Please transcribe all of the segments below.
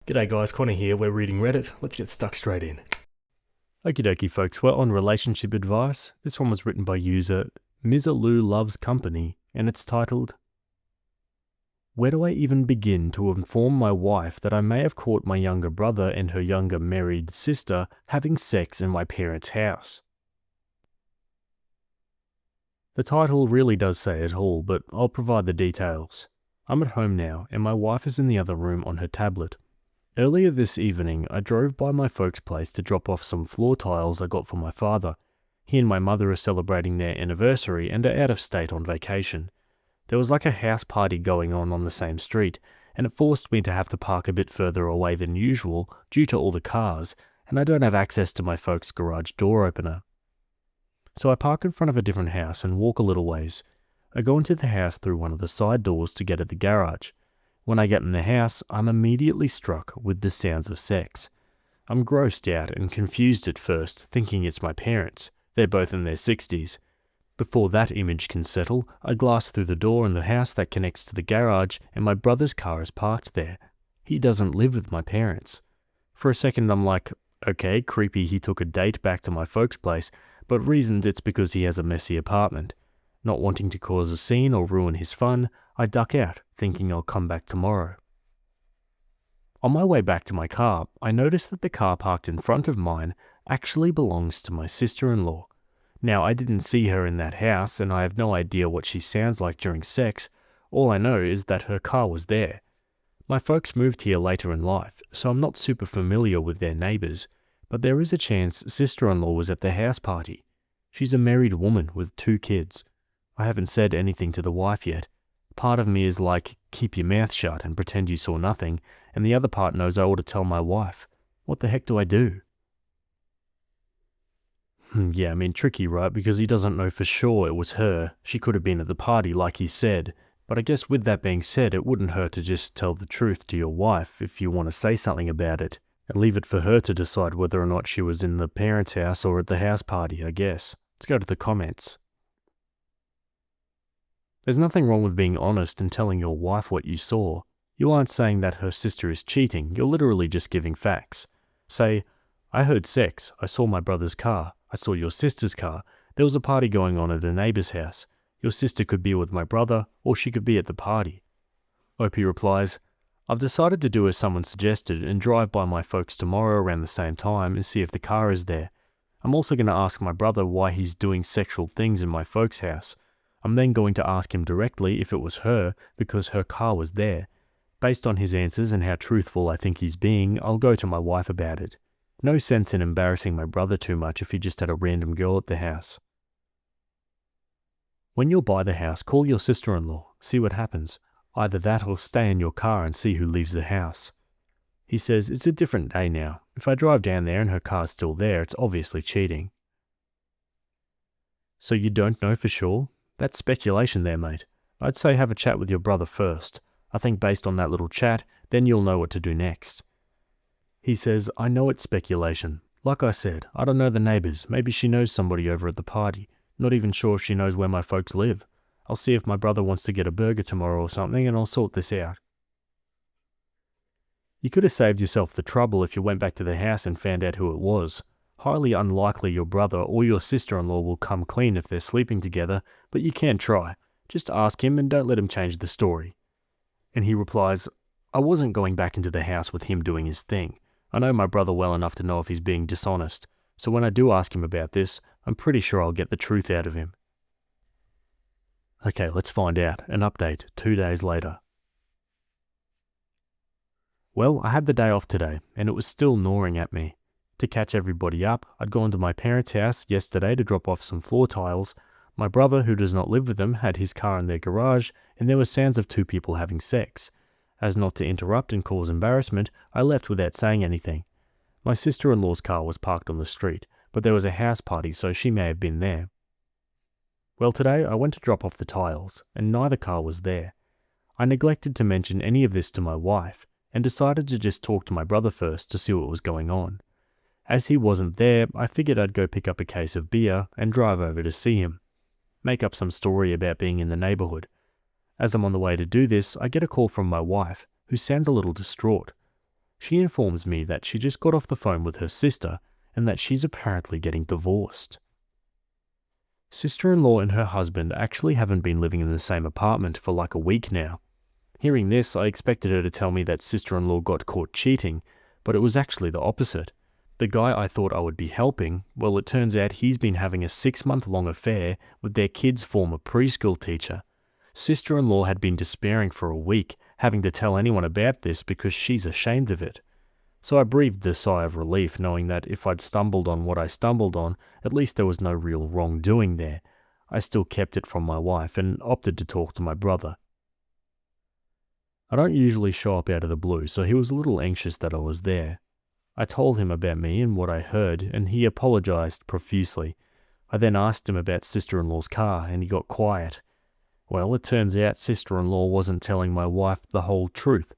G'day guys, Connor here, we're reading Reddit, let's get stuck straight in. Okie dokie folks, we're on relationship advice. This one was written by user Mizaloo Loves Company, and it's titled, Where do I even begin to inform my wife that I may have caught my younger brother and her younger married sister having sex in my parents' house? The title really does say it all, but I'll provide the details. I'm at home now, and my wife is in the other room on her tablet. Earlier this evening, I drove by my folks' place to drop off some floor tiles I got for my father. He and my mother are celebrating their anniversary and are out of state on vacation. There was like a house party going on the same street, and it forced me to have to park a bit further away than usual due to all the cars, and I don't have access to my folks' garage door opener. So I park in front of a different house and walk a little ways. I go into the house through one of the side doors to get at the garage. When I get in the house, I'm immediately struck with the sounds of sex. I'm grossed out and confused at first, thinking it's my parents. They're both in their 60s. Before that image can settle, I glass through the door in the house that connects to the garage, and my brother's car is parked there. He doesn't live with my parents. For a second I'm like, okay, creepy he took a date back to my folks' place, but reasoned it's because he has a messy apartment. Not wanting to cause a scene or ruin his fun, I duck out, thinking I'll come back tomorrow. On my way back to my car, I notice that the car parked in front of mine actually belongs to my sister-in-law. Now, I didn't see her in that house, and I have no idea what she sounds like during sex. All I know is that her car was there. My folks moved here later in life, so I'm not super familiar with their neighbors, but there is a chance sister-in-law was at the house party. She's a married woman with 2 kids. I haven't said anything to the wife yet. Part of me is like, keep your mouth shut and pretend you saw nothing, and the other part knows I ought to tell my wife. What the heck do I do? Yeah, I mean, tricky, right? Because he doesn't know for sure it was her. She could have been at the party like he said. But I guess with that being said, it wouldn't hurt to just tell the truth to your wife if you want to say something about it, and leave it for her to decide whether or not she was in the parents' house or at the house party, I guess. Let's go to the comments. There's nothing wrong with being honest and telling your wife what you saw. You aren't saying that her sister is cheating, you're literally just giving facts. Say, I heard sex, I saw my brother's car, I saw your sister's car, there was a party going on at a neighbor's house. Your sister could be with my brother, or she could be at the party. Opie replies, I've decided to do as someone suggested and drive by my folks tomorrow around the same time and see if the car is there. I'm also going to ask my brother why he's doing sexual things in my folks' house. I'm then going to ask him directly if it was her because her car was there. Based on his answers and how truthful I think he's being, I'll go to my wife about it. No sense in embarrassing my brother too much if he just had a random girl at the house. When you're by the house, call your sister-in-law, see what happens. Either that or stay in your car and see who leaves the house. He says, it's a different day now. If I drive down there and her car's still there, it's obviously cheating. So you don't know for sure? That's speculation there, mate. I'd say have a chat with your brother first. I think based on that little chat, then you'll know what to do next. He says, I know it's speculation. Like I said, I don't know the neighbors. Maybe she knows somebody over at the party. Not even sure if she knows where my folks live. I'll see if my brother wants to get a burger tomorrow or something, and I'll sort this out. You could have saved yourself the trouble if you went back to the house and found out who it was. Highly unlikely your brother or your sister-in-law will come clean if they're sleeping together, but you can try. Just ask him and don't let him change the story. And he replies, I wasn't going back into the house with him doing his thing. I know my brother well enough to know if he's being dishonest, so when I do ask him about this, I'm pretty sure I'll get the truth out of him. Okay, let's find out. An update 2 days later. Well, I had the day off today, and it was still gnawing at me. To catch everybody up, I'd gone to my parents' house yesterday to drop off some floor tiles. My brother, who does not live with them, had his car in their garage, and there were sounds of 2 people having sex. As not to interrupt and cause embarrassment, I left without saying anything. My sister-in-law's car was parked on the street, but there was a house party, so she may have been there. Well, today I went to drop off the tiles, and neither car was there. I neglected to mention any of this to my wife, and decided to just talk to my brother first to see what was going on. As he wasn't there, I figured I'd go pick up a case of beer and drive over to see him. Make up some story about being in the neighborhood. As I'm on the way to do this, I get a call from my wife, who sounds a little distraught. She informs me that she just got off the phone with her sister and that she's apparently getting divorced. Sister-in-law and her husband actually haven't been living in the same apartment for like a week now. Hearing this, I expected her to tell me that sister-in-law got caught cheating, but it was actually the opposite. The guy I thought I would be helping, well, it turns out he's been having a 6-month-long affair with their kid's former preschool teacher. Sister-in-law had been despairing for a week, having to tell anyone about this because she's ashamed of it. So I breathed a sigh of relief, knowing that if I'd stumbled on what I stumbled on, at least there was no real wrongdoing there. I still kept it from my wife and opted to talk to my brother. I don't usually show up out of the blue, so he was a little anxious that I was there. I told him about me and what I heard, and he apologized profusely. I then asked him about sister-in-law's car, and he got quiet. Well, it turns out sister-in-law wasn't telling my wife the whole truth.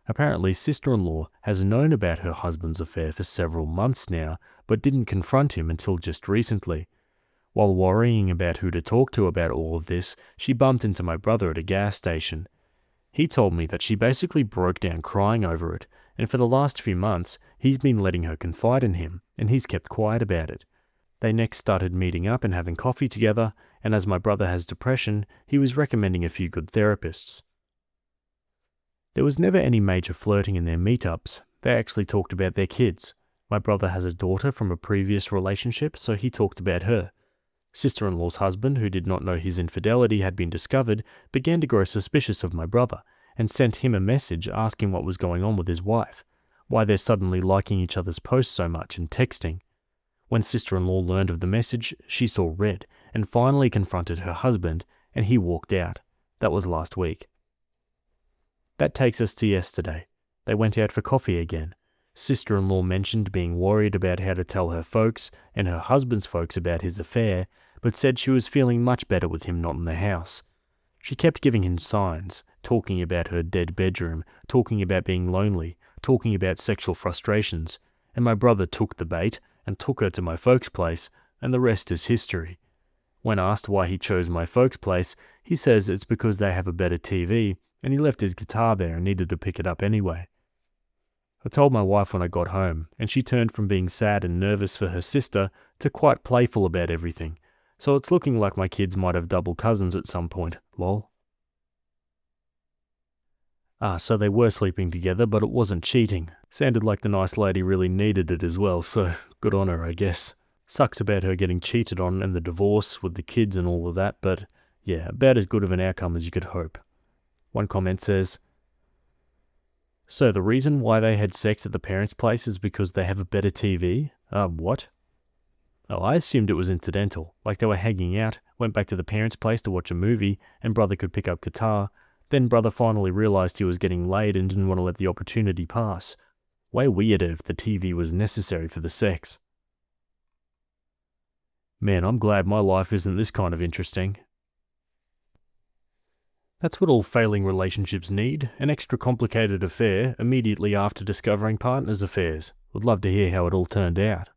Apparently, sister-in-law has known about her husband's affair for several months now, but didn't confront him until just recently. While worrying about who to talk to about all of this, she bumped into my brother at a gas station. He told me that she basically broke down crying over it, and for the last few months, he's been letting her confide in him, and he's kept quiet about it. They next started meeting up and having coffee together, and as my brother has depression, he was recommending a few good therapists. There was never any major flirting in their meetups. They actually talked about their kids. My brother has a daughter from a previous relationship, so he talked about her. Sister-in-law's husband, who did not know his infidelity had been discovered, began to grow suspicious of my brother and sent him a message asking what was going on with his wife, why they're suddenly liking each other's posts so much and texting. When sister-in-law learned of the message, she saw red and finally confronted her husband, and he walked out. That was last week. That takes us to yesterday. They went out for coffee again. Sister-in-law mentioned being worried about how to tell her folks and her husband's folks about his affair, but said she was feeling much better with him not in the house. She kept giving him signs, talking about her dead bedroom, talking about being lonely, talking about sexual frustrations, and my brother took the bait and took her to my folks' place, and the rest is history. When asked why he chose my folks' place, he says it's because they have a better TV, and he left his guitar there and needed to pick it up anyway. I told my wife when I got home, and she turned from being sad and nervous for her sister to quite playful about everything, so it's looking like my kids might have double cousins at some point, lol. So they were sleeping together, but it wasn't cheating. Sounded like the nice lady really needed it as well, so good on her, I guess. Sucks about her getting cheated on and the divorce with the kids and all of that, but yeah, about as good of an outcome as you could hope. One comment says, "So the reason why they had sex at the parents' place is because they have a better TV? What?" Oh, I assumed it was incidental, like they were hanging out, went back to the parents' place to watch a movie, and brother could pick up guitar. Then brother finally realized he was getting laid and didn't want to let the opportunity pass. Way weirder if the TV was necessary for the sex. Man, I'm glad my life isn't this kind of interesting. That's what all failing relationships need, an extra complicated affair immediately after discovering partners' affairs. Would love to hear how it all turned out.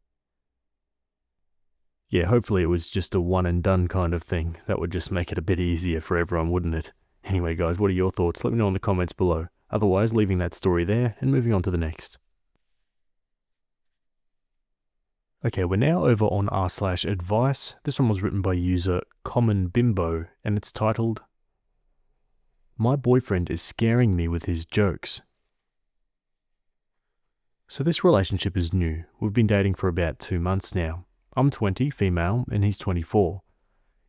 Yeah, hopefully it was just a one and done kind of thing. That would just make it a bit easier for everyone, wouldn't it? Anyway guys, what are your thoughts? Let me know in the comments below. Otherwise, leaving that story there and moving on to the next. Okay, we're now over on r/advice. This one was written by user Common Bimbo, and it's titled, "My boyfriend is scaring me with his jokes." So this relationship is new. We've been dating for about 2 months now. I'm 20, female, and he's 24.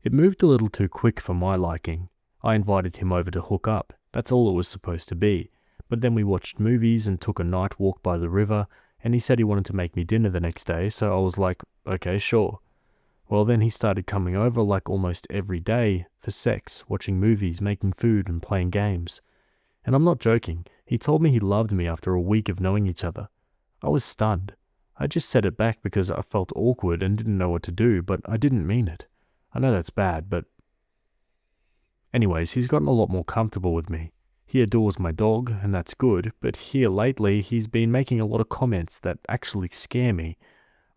It moved a little too quick for my liking. I invited him over to hook up. That's all it was supposed to be. But then we watched movies and took a night walk by the river, and he said he wanted to make me dinner the next day, so I was like, okay, sure. Well, then he started coming over like almost every day for sex, watching movies, making food, and playing games. And I'm not joking. He told me he loved me after a week of knowing each other. I was stunned. I just said it back because I felt awkward and didn't know what to do, but I didn't mean it. I know that's bad, but... Anyways, he's gotten a lot more comfortable with me. He adores my dog, and that's good, but here lately he's been making a lot of comments that actually scare me.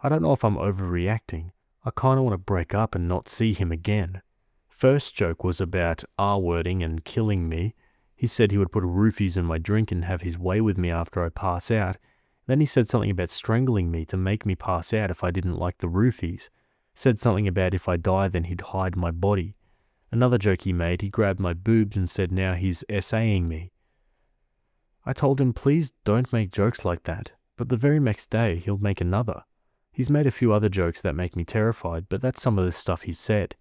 I don't know if I'm overreacting. I kinda want to break up and not see him again. First joke was about R-wording and killing me. He said he would put roofies in my drink and have his way with me after I pass out. Then he said something about strangling me to make me pass out if I didn't like the roofies. Said something about if I die then he'd hide my body. Another joke he made, he grabbed my boobs and said now he's essaying me. I told him please don't make jokes like that, but the very next day he'll make another. He's made a few other jokes that make me terrified, but that's some of the stuff he's said.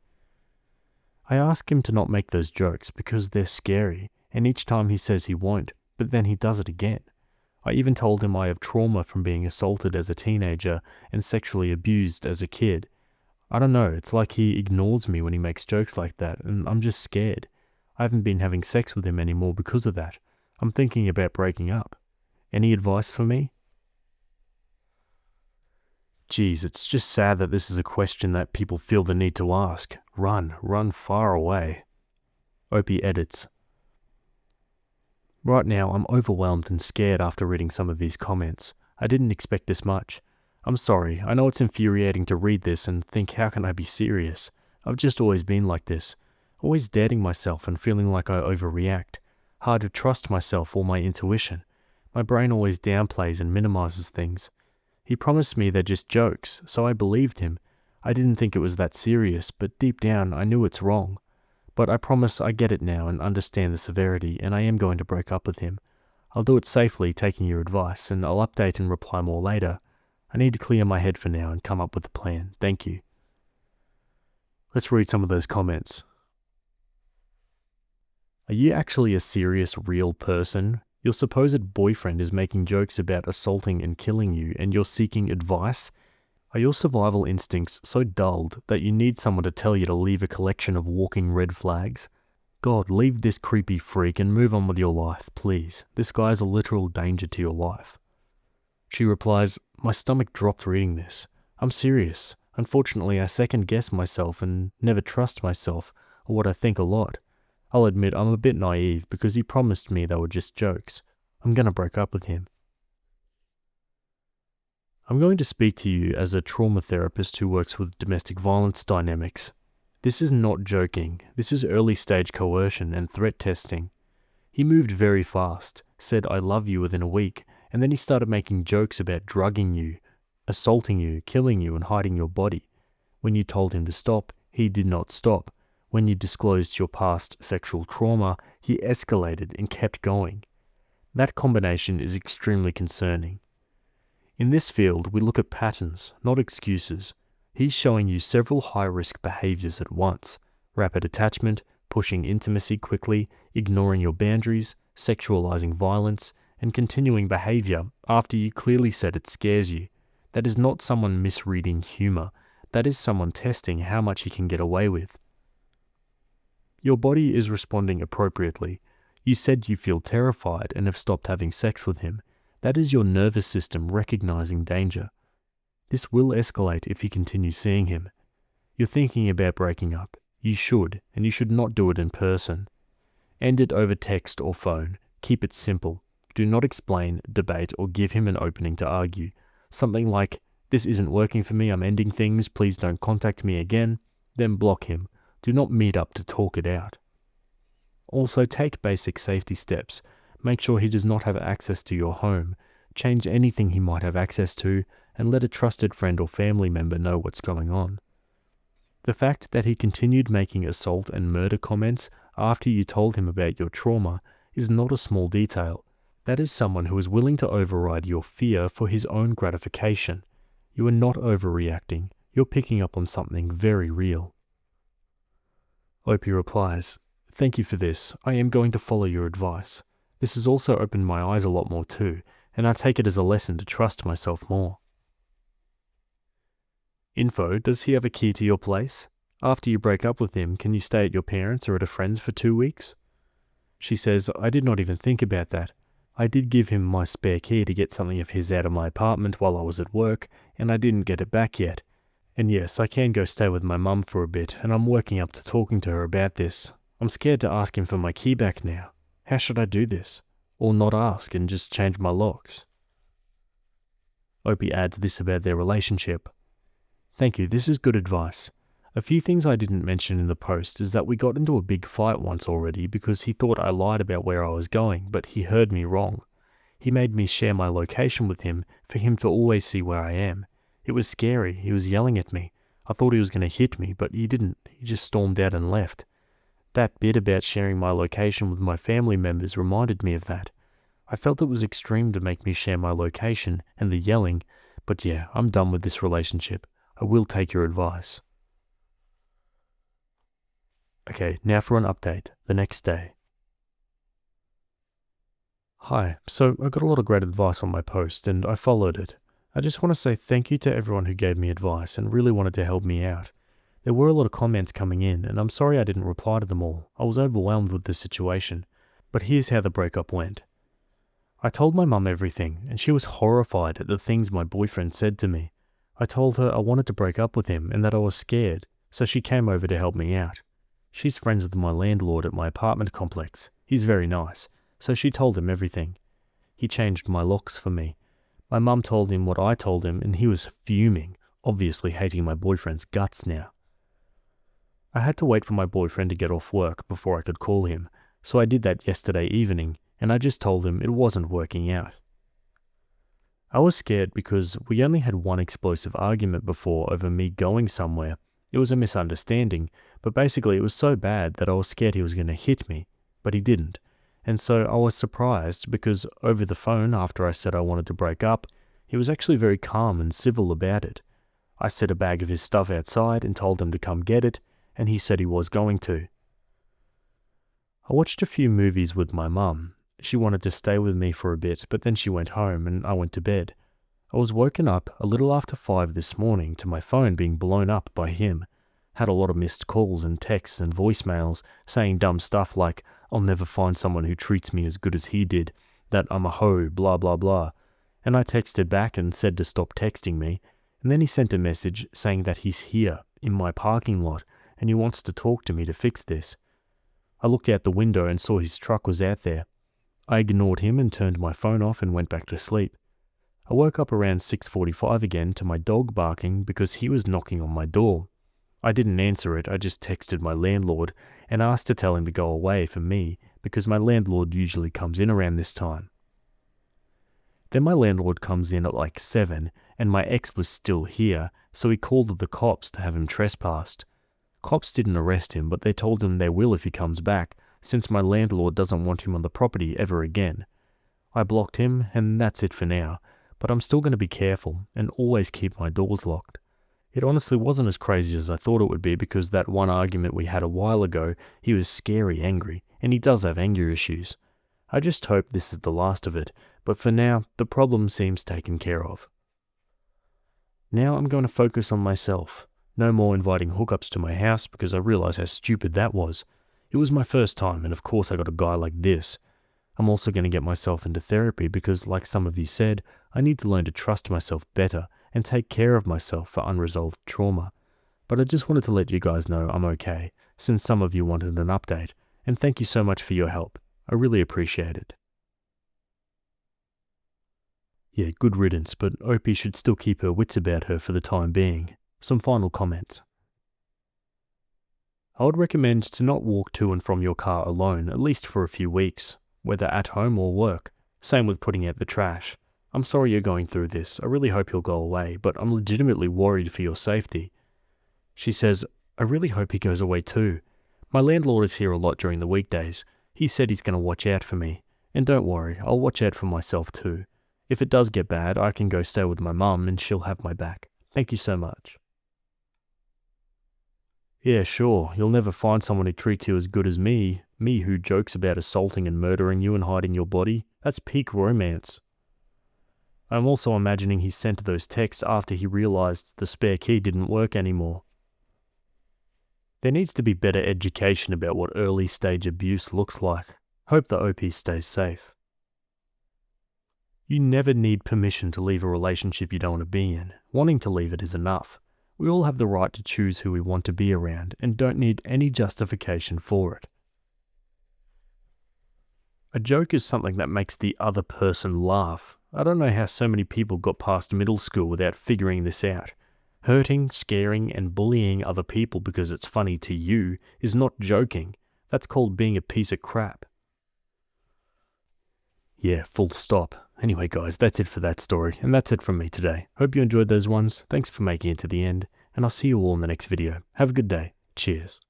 I ask him to not make those jokes because they're scary, and each time he says he won't, but then he does it again. I even told him I have trauma from being assaulted as a teenager and sexually abused as a kid. I don't know, it's like he ignores me when he makes jokes like that, and I'm just scared. I haven't been having sex with him anymore because of that. I'm thinking about breaking up. Any advice for me? Geez, it's just sad that this is a question that people feel the need to ask. Run far away. Opie edits. Right now, I'm overwhelmed and scared after reading some of these comments. I didn't expect this much. I'm sorry, I know it's infuriating to read this and think how can I be serious? I've just always been like this. Always doubting myself and feeling like I overreact. Hard to trust myself or my intuition. My brain always downplays and minimizes things. He promised me they're just jokes, so I believed him. I didn't think it was that serious, but deep down I knew it's wrong. But I promise I get it now and understand the severity, and I am going to break up with him. I'll do it safely, taking your advice, and I'll update and reply more later. I need to clear my head for now and come up with a plan. Thank you. Let's read some of those comments. Are you actually a serious, real person? Your supposed boyfriend is making jokes about assaulting and killing you, and you're seeking advice? Are your survival instincts so dulled that you need someone to tell you to leave a collection of walking red flags? God, leave this creepy freak and move on with your life, please. This guy is a literal danger to your life. She replies, my stomach dropped reading this. I'm serious. Unfortunately, I second guess myself and never trust myself or what I think a lot. I'll admit I'm a bit naive because he promised me they were just jokes. I'm gonna break up with him. I'm going to speak to you as a trauma therapist who works with domestic violence dynamics. This is not joking. This is early stage coercion and threat testing. He moved very fast, said I love you within a week, and then he started making jokes about drugging you, assaulting you, killing you, and hiding your body. When you told him to stop, he did not stop. When you disclosed your past sexual trauma, he escalated and kept going. That combination is extremely concerning. In this field, we look at patterns, not excuses. He's showing you several high-risk behaviors at once: rapid attachment, pushing intimacy quickly, ignoring your boundaries, sexualizing violence, and continuing behavior after you clearly said it scares you. That is not someone misreading humor. That is someone testing how much he can get away with. Your body is responding appropriately. You said you feel terrified and have stopped having sex with him. That is your nervous system recognizing danger. This will escalate if you continue seeing him. You're thinking about breaking up. You should, and you should not do it in person. End it over text or phone. Keep it simple. Do not explain, debate, or give him an opening to argue. Something like, this isn't working for me, I'm ending things, please don't contact me again. Then block him. Do not meet up to talk it out. Also, take basic safety steps. Make sure he does not have access to your home. Change anything he might have access to, and let a trusted friend or family member know what's going on. The fact that he continued making assault and murder comments after you told him about your trauma is not a small detail. That is someone who is willing to override your fear for his own gratification. You are not overreacting. You're picking up on something very real. Opie replies, thank you for this. I am going to follow your advice. This has also opened my eyes a lot more too, and I take it as a lesson to trust myself more. Info, does he have a key to your place? After you break up with him, can you stay at your parents or at a friend's for 2 weeks? She says, I did not even think about that. I did give him my spare key to get something of his out of my apartment while I was at work, and I didn't get it back yet. And yes, I can go stay with my mum for a bit, and I'm working up to talking to her about this. I'm scared to ask him for my key back now. How should I do this? Or not ask and just change my locks? Opie adds this about their relationship. Thank you, this is good advice. A few things I didn't mention in the post is that we got into a big fight once already because he thought I lied about where I was going, but he heard me wrong. He made me share my location with him for him to always see where I am. It was scary. He was yelling at me. I thought he was going to hit me, but he didn't. He just stormed out and left. That bit about sharing my location with my family members reminded me of that. I felt it was extreme to make me share my location and the yelling, but yeah, I'm done with this relationship. I will take your advice. Okay, now for an update, the next day. Hi, so I got a lot of great advice on my post and I followed it. I just want to say thank you to everyone who gave me advice and really wanted to help me out. There were a lot of comments coming in and I'm sorry I didn't reply to them all. I was overwhelmed with the situation. But here's how the breakup went. I told my mum everything and she was horrified at the things my boyfriend said to me. I told her I wanted to break up with him and that I was scared, so she came over to help me out. She's friends with my landlord at my apartment complex. He's very nice, so she told him everything. He changed my locks for me. My mum told him what I told him and he was fuming, obviously hating my boyfriend's guts now. I had to wait for my boyfriend to get off work before I could call him, so I did that yesterday evening and I just told him it wasn't working out. I was scared because we only had one explosive argument before over me going somewhere. It was a misunderstanding, but basically it was so bad that I was scared he was going to hit me, but he didn't. And so I was surprised because over the phone after I said I wanted to break up, he was actually very calm and civil about it. I set a bag of his stuff outside and told him to come get it, and he said he was going to. I watched a few movies with my mum. She wanted to stay with me for a bit, but then she went home and I went to bed. I was woken up a little after 5 this morning to my phone being blown up by him. Had a lot of missed calls and texts and voicemails saying dumb stuff like, I'll never find someone who treats me as good as he did, that I'm a hoe, blah blah blah. And I texted back and said to stop texting me, and then he sent a message saying that he's here, in my parking lot, and he wants to talk to me to fix this. I looked out the window and saw his truck was out there. I ignored him and turned my phone off and went back to sleep. I woke up around 6:45 again to my dog barking because he was knocking on my door. I didn't answer it, I just texted my landlord and asked to tell him to go away for me because my landlord usually comes in around this time. Then my landlord comes in at like 7 and my ex was still here, so he called the cops to have him trespassed. Cops didn't arrest him, but they told him they will if he comes back, since my landlord doesn't want him on the property ever again. I blocked him and that's it for now, but I'm still going to be careful and always keep my doors locked. It honestly wasn't as crazy as I thought it would be because that one argument we had a while ago, he was scary angry, and he does have anger issues. I just hope this is the last of it, but for now, the problem seems taken care of. Now I'm going to focus on myself. No more inviting hookups to my house because I realize how stupid that was. It was my first time, and of course I got a guy like this. I'm also going to get myself into therapy because, like some of you said, I need to learn to trust myself better and take care of myself for unresolved trauma. But I just wanted to let you guys know I'm okay, since some of you wanted an update, and thank you so much for your help. I really appreciate it. Yeah, good riddance, but Opie should still keep her wits about her for the time being. Some final comments. I would recommend to not walk to and from your car alone, at least for a few weeks, whether at home or work. Same with putting out the trash. I'm sorry you're going through this. I really hope you'll go away, but I'm legitimately worried for your safety. She says, I really hope he goes away too. My landlord is here a lot during the weekdays. He said he's going to watch out for me. And don't worry, I'll watch out for myself too. If it does get bad, I can go stay with my mum and she'll have my back. Thank you so much. Yeah, sure, you'll never find someone who treats you as good as me who jokes about assaulting and murdering you and hiding your body. That's peak romance. I'm also imagining he sent those texts after he realized the spare key didn't work anymore. There needs to be better education about what early stage abuse looks like. Hope the OP stays safe. You never need permission to leave a relationship you don't want to be in. Wanting to leave it is enough. We all have the right to choose who we want to be around and don't need any justification for it. A joke is something that makes the other person laugh. I don't know how so many people got past middle school without figuring this out. Hurting, scaring, and bullying other people because it's funny to you is not joking. That's called being a piece of crap. Yeah, full stop. Anyway, guys, that's it for that story, and that's it from me today. Hope you enjoyed those ones. Thanks for making it to the end, and I'll see you all in the next video. Have a good day. Cheers.